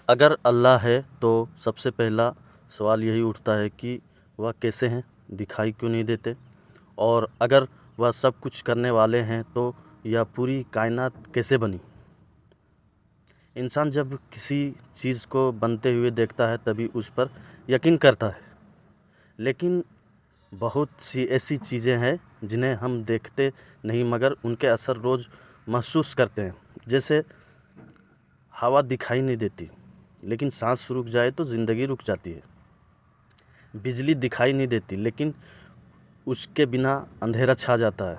اگر اللہ ہے تو سب سے پہلا سوال یہی اٹھتا ہے کہ وہ کیسے ہیں، دکھائی کیوں نہیں دیتے؟ اور اگر وہ سب کچھ کرنے والے ہیں تو یہ پوری کائنات کیسے بنی؟ انسان جب کسی چیز کو بنتے ہوئے دیکھتا ہے تبھی اس پر یقین کرتا ہے، لیکن بہت سی ایسی چیزیں ہیں جنہیں ہم دیکھتے نہیں مگر ان کے اثر روز محسوس کرتے ہیں. جیسے ہوا دکھائی نہیں دیتی لیکن سانس رک جائے تو زندگی رک جاتی ہے. بجلی دکھائی نہیں دیتی لیکن اس کے بنا اندھیرا چھا جاتا ہے.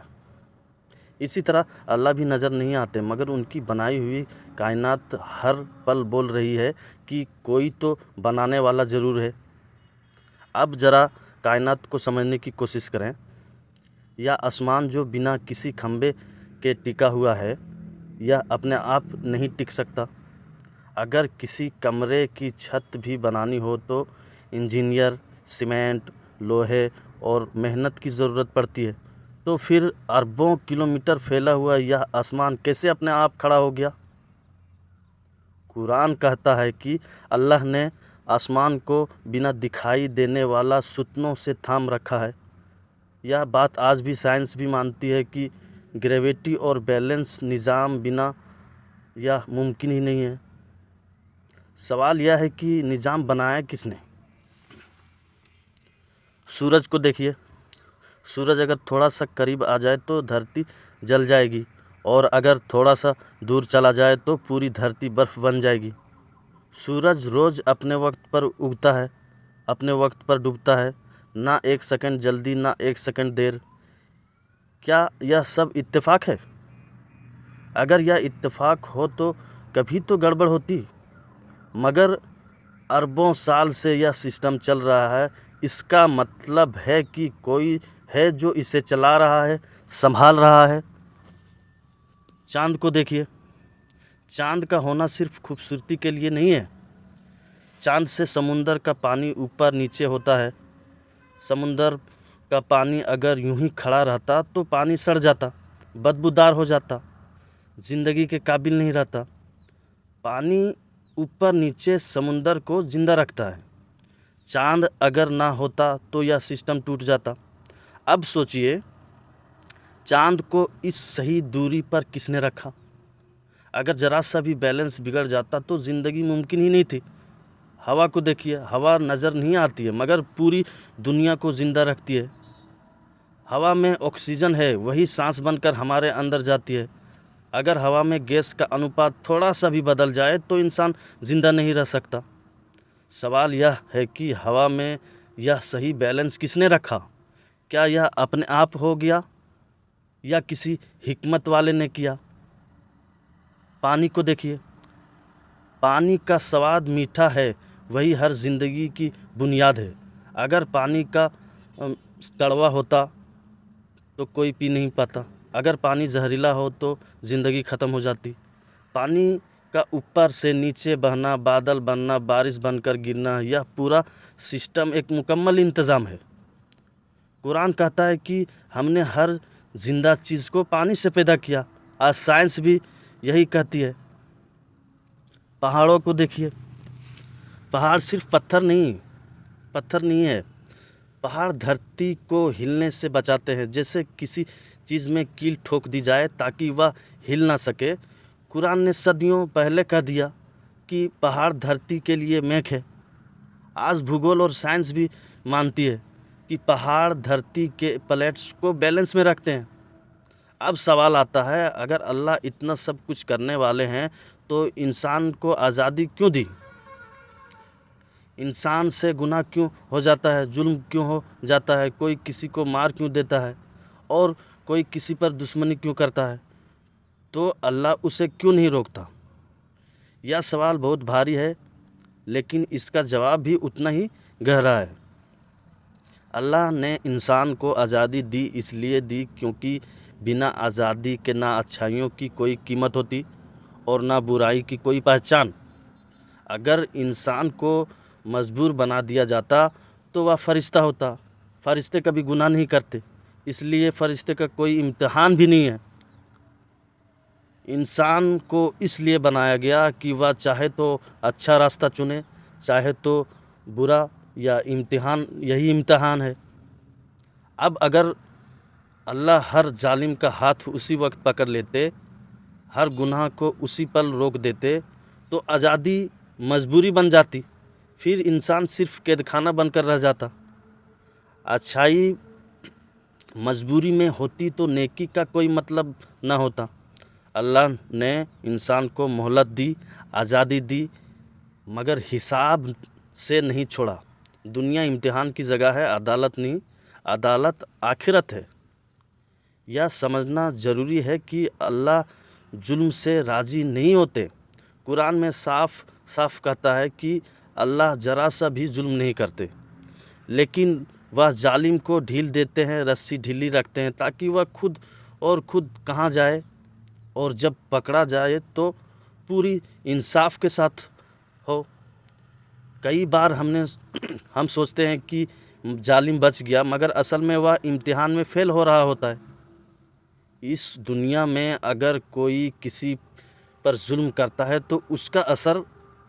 اسی طرح اللہ بھی نظر نہیں آتے مگر ان کی بنائی ہوئی کائنات ہر پل بول رہی ہے کہ کوئی تو بنانے والا ضرور ہے. اب ذرا کائنات کو سمجھنے کی کوشش کریں. یا آسمان جو بنا کسی کھمبے کے ٹکا ہوا ہے یا اپنے آپ نہیں ٹک سکتا. اگر کسی کمرے کی چھت بھی بنانی ہو تو انجینئر، سیمنٹ، لوہے اور محنت کی ضرورت پڑتی ہے. تو پھر اربوں کلومیٹر پھیلا ہوا یہ آسمان کیسے اپنے آپ کھڑا ہو گیا؟ قرآن کہتا ہے کہ اللہ نے آسمان کو بنا دکھائی دینے والا ستونوں سے تھام رکھا ہے. یہ بات آج بھی سائنس بھی مانتی ہے کہ گریویٹی اور بیلنس نظام بنا یہ ممکن ہی نہیں ہے. سوال یہ ہے کہ نظام بنایا کس نے؟ سورج کو دیکھیے. سورج اگر تھوڑا سا قریب آ جائے تو دھرتی جل جائے گی اور اگر تھوڑا سا دور چلا جائے تو پوری دھرتی برف بن جائے گی. سورج روز اپنے وقت پر اگتا ہے، اپنے وقت پر ڈوبتا ہے، نہ ایک سیکنڈ جلدی نہ ایک سیکنڈ دیر. کیا یہ سب اتفاق ہے؟ اگر یہ اتفاق ہو تو کبھی تو گڑبڑ ہوتی. مگر اربوں سال سے یہ سسٹم چل رہا ہے. اس کا مطلب ہے کہ کوئی ہے جو اسے چلا رہا ہے، سنبھال رہا ہے. چاند کو دیکھیے. چاند کا ہونا صرف خوبصورتی کے لیے نہیں ہے. چاند سے سمندر کا پانی اوپر نیچے ہوتا ہے. سمندر کا پانی اگر یوں ہی کھڑا رہتا تو پانی سڑ جاتا، بدبودار ہو جاتا، زندگی کے قابل نہیں رہتا. پانی اوپر نیچے سمندر کو زندہ رکھتا ہے. چاند اگر نہ ہوتا تو یہ سسٹم ٹوٹ جاتا. اب سوچئے، چاند کو اس صحیح دوری پر کس نے رکھا؟ اگر ذرا سا بھی بیلنس بگڑ جاتا تو زندگی ممکن ہی نہیں تھی. ہوا کو دیکھیے. ہوا نظر نہیں آتی ہے مگر پوری دنیا کو زندہ رکھتی ہے. ہوا میں آکسیجن ہے، وہی سانس بن کر ہمارے اندر جاتی ہے. اگر ہوا میں گیس کا انوپات تھوڑا سا بھی بدل جائے تو انسان زندہ نہیں رہ سکتا. سوال یہ ہے کہ ہوا میں یہ صحیح بیلنس کس نے رکھا؟ کیا یہ اپنے آپ ہو گیا یا کسی حکمت والے نے کیا؟ پانی کو دیکھیے. پانی کا سواد میٹھا ہے، وہی ہر زندگی کی بنیاد ہے. اگر پانی کا کڑوا ہوتا تو کوئی پی نہیں پاتا. اگر پانی زہریلا ہو تو زندگی ختم ہو جاتی. پانی کا اوپر سے نیچے بہنا، بادل بننا، بارش بن کر گرنا، یہ پورا سسٹم ایک مکمل انتظام ہے. قرآن کہتا ہے کہ ہم نے ہر زندہ چیز کو پانی سے پیدا کیا. آج سائنس بھی یہی کہتی ہے. پہاڑوں کو دیکھیے. پہاڑ صرف پتھر نہیں ہے. پہاڑ دھرتی کو ہلنے سے بچاتے ہیں. جیسے کسی چیز میں کیل ٹھوک دی جائے تاکہ وہ ہل نہ سکے. قرآن نے صدیوں پہلے کہہ دیا کہ پہاڑ دھرتی کے لیے میخ ہے. آج بھوگول اور سائنس بھی مانتی ہے کہ پہاڑ دھرتی کے پلیٹس کو بیلنس میں رکھتے ہیں. اب سوال آتا ہے، اگر اللہ اتنا سب کچھ کرنے والے ہیں تو انسان کو آزادی کیوں دی؟ انسان سے گناہ کیوں ہو جاتا ہے، ظلم کیوں ہو جاتا ہے، کوئی کسی کو مار کیوں دیتا ہے اور کوئی کسی پر دشمنی کیوں کرتا ہے؟ تو اللہ اسے کیوں نہیں روکتا؟ یہ سوال بہت بھاری ہے لیکن اس کا جواب بھی اتنا ہی گہرا ہے. اللہ نے انسان کو آزادی دی اس لیے دی کیونکہ بنا آزادی کے نہ اچھائیوں کی کوئی قیمت ہوتی اور نہ برائی کی کوئی پہچان. اگر انسان کو مجبور بنا دیا جاتا تو وہ فرشتہ ہوتا. فرشتے کبھی گناہ نہیں کرتے، اس لیے فرشتے کا کوئی امتحان بھی نہیں ہے. انسان کو اس لیے بنایا گیا کہ وہ چاہے تو اچھا راستہ چنے، چاہے تو برا، یا یہی امتحان ہے۔ اب اگر اللہ ہر ظالم کا ہاتھ اسی وقت پکڑ لیتے، ہر گناہ کو اسی پل روک دیتے، تو آزادی مجبوری بن جاتی، پھر انسان صرف قید خانہ بن کر رہ جاتا۔ اچھائی مجبوری میں ہوتی تو نیکی کا کوئی مطلب نہ ہوتا۔ اللہ نے انسان کو مہلت دی، آزادی دی، مگر حساب سے نہیں چھوڑا۔ دنیا امتحان کی جگہ ہے، عدالت نہیں۔ عدالت آخرت ہے۔ یہ سمجھنا ضروری ہے کہ اللہ ظلم سے راضی نہیں ہوتے۔ قرآن میں صاف صاف کہتا ہے کہ اللہ ذرا سا بھی ظلم نہیں کرتے، لیکن وہ ظالم کو ڈھیل دیتے ہیں، رسی ڈھیلی رکھتے ہیں تاکہ وہ خود کہاں جائے، اور جب پکڑا جائے تو پوری انصاف کے ساتھ ہو۔ کئی بار ہم سوچتے ہیں کہ ظالم بچ گیا، مگر اصل میں وہ امتحان میں فیل ہو رہا ہوتا ہے۔ اس دنیا میں اگر کوئی کسی پر ظلم کرتا ہے تو اس کا اثر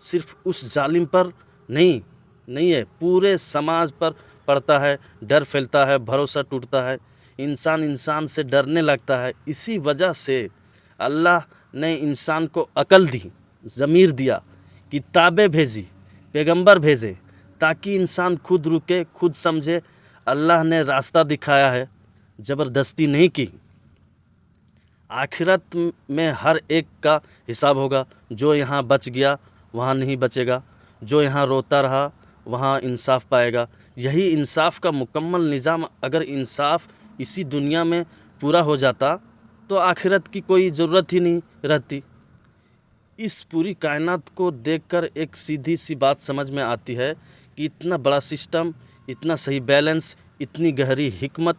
صرف اس ظالم پر نہیں ہے، پورے سماج پر پڑتا ہے۔ ڈر پھیلتا ہے، بھروسہ ٹوٹتا ہے، انسان سے ڈرنے لگتا ہے۔ اسی وجہ سے اللہ نے انسان کو عقل دی، ضمیر دیا، کتابیں بھیجی، پیغمبر بھیجے، تاکہ انسان خود رکے، خود سمجھے۔ اللہ نے راستہ دکھایا ہے، زبردستی نہیں کی۔ آخرت میں ہر ایک کا حساب ہوگا۔ جو یہاں بچ گیا وہاں نہیں بچے گا، جو یہاں روتا رہا وہاں انصاف پائے گا۔ یہی انصاف کا مکمل نظام۔ اگر انصاف اسی دنیا میں پورا ہو جاتا تو آخرت کی کوئی ضرورت ہی نہیں رہتی۔ اس پوری کائنات کو دیکھ کر ایک سیدھی سی بات سمجھ میں آتی ہے کہ اتنا بڑا سسٹم، اتنا صحیح بیلنس، اتنی گہری حکمت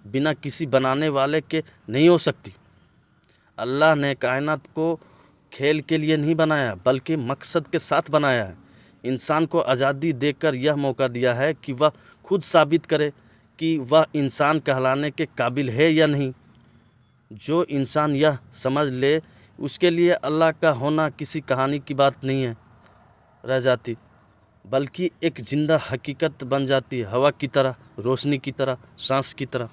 بنا کسی بنانے والے کے نہیں ہو سکتی۔ اللہ نے کائنات کو کھیل کے لیے نہیں بنایا، بلکہ مقصد کے ساتھ بنایا ہے۔ انسان کو آزادی دے کر یہ موقع دیا ہے کہ وہ خود ثابت کرے کہ وہ انسان کہلانے کے قابل ہے یا نہیں۔ جو انسان یہ سمجھ لے، اس کے لیے اللہ کا ہونا کسی کہانی کی بات نہیں ہے رہ جاتی، بلکہ ایک زندہ حقیقت بن جاتی، ہوا کی طرح، روشنی کی طرح، سانس کی طرح۔